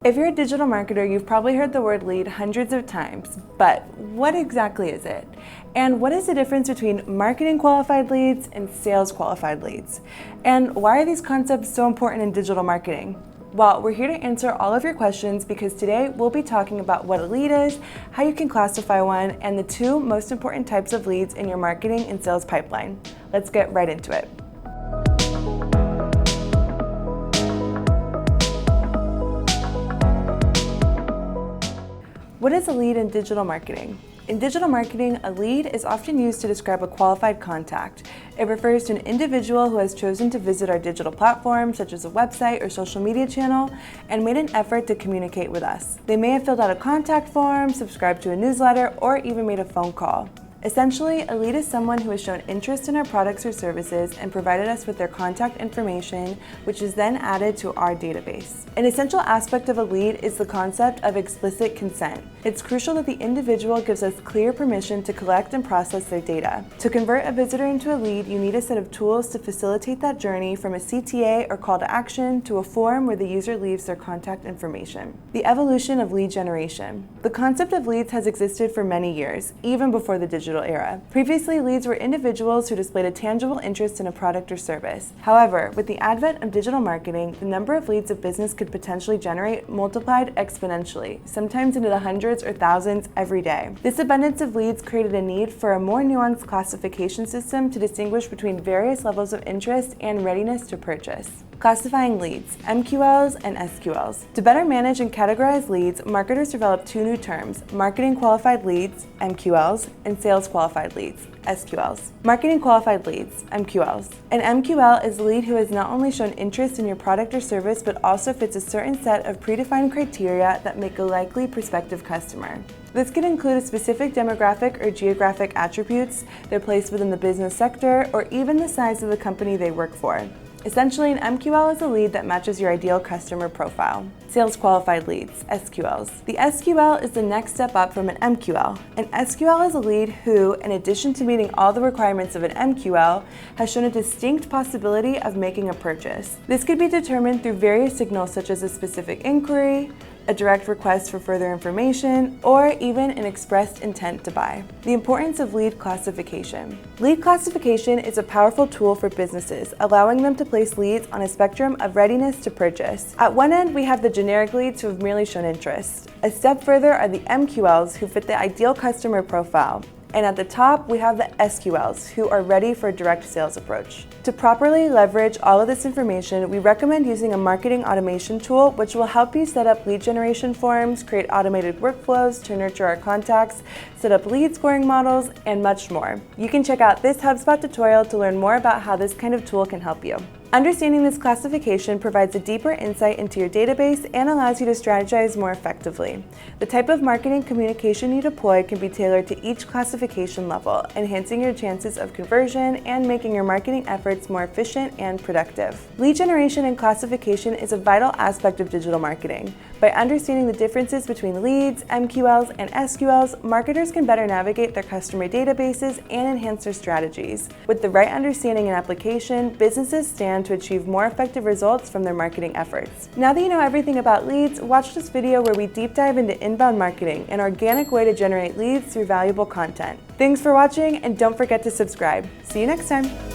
If you're a digital marketer, you've probably heard the word lead hundreds of times, but what exactly is it? And what is the difference between marketing qualified leads and sales qualified leads? And why are these concepts so important in digital marketing? Well, we're here to answer all of your questions because today we'll be talking about what a lead is, how you can classify one, and the two most important types of leads in your marketing and sales pipeline. Let's get right into it. What is a lead in digital marketing? In digital marketing, a lead is often used to describe a qualified contact. It refers to an individual who has chosen to visit our digital platform, such as a website or social media channel, and made an effort to communicate with us. They may have filled out a contact form, subscribed to a newsletter, or even made a phone call. Essentially, a lead is someone who has shown interest in our products or services and provided us with their contact information, which is then added to our database. An essential aspect of a lead is the concept of explicit consent. It's crucial that the individual gives us clear permission to collect and process their data. To convert a visitor into a lead, you need a set of tools to facilitate that journey from a CTA or call to action to a form where the user leaves their contact information. The evolution of lead generation. The concept of leads has existed for many years, even before the digital era. Previously, leads were individuals who displayed a tangible interest in a product or service. However, with the advent of digital marketing, the number of leads a business could potentially generate multiplied exponentially, sometimes into the hundreds or thousands every day. This abundance of leads created a need for a more nuanced classification system to distinguish between various levels of interest and readiness to purchase. Classifying leads, MQLs and SQLs. To better manage and categorize leads, marketers developed two new terms, marketing qualified leads, MQLs, and sales qualified leads, SQLs. Marketing qualified leads, MQLs. An MQL is a lead who has not only shown interest in your product or service, but also fits a certain set of predefined criteria that make a likely prospective customer. This could include a specific demographic or geographic attributes, their place within the business sector, or even the size of the company they work for. Essentially, an MQL is a lead that matches your ideal customer profile. Sales qualified leads, SQLs. The SQL is the next step up from an MQL. An SQL is a lead who, in addition to meeting all the requirements of an MQL, has shown a distinct possibility of making a purchase. This could be determined through various signals such as a specific inquiry, a direct request for further information, or even an expressed intent to buy. The importance of lead classification. Lead classification is a powerful tool for businesses, allowing them to place leads on a spectrum of readiness to purchase. At one end, we have the generic leads who have merely shown interest. A step further are the MQLs who fit the ideal customer profile. And at the top, we have the SQLs, who are ready for a direct sales approach. To properly leverage all of this information, we recommend using a marketing automation tool, which will help you set up lead generation forms, create automated workflows to nurture our contacts, set up lead scoring models, and much more. You can check out this HubSpot tutorial to learn more about how this kind of tool can help you. Understanding this classification provides a deeper insight into your database and allows you to strategize more effectively. The type of marketing communication you deploy can be tailored to each classification level, enhancing your chances of conversion and making your marketing efforts more efficient and productive. Lead generation and classification is a vital aspect of digital marketing. By understanding the differences between leads, MQLs, and SQLs, marketers can better navigate their customer databases and enhance their strategies. With the right understanding and application, businesses stand to achieve more effective results from their marketing efforts. Now that you know everything about leads, watch this video where we deep dive into inbound marketing, an organic way to generate leads through valuable content. Thanks for watching, and don't forget to subscribe. See you next time.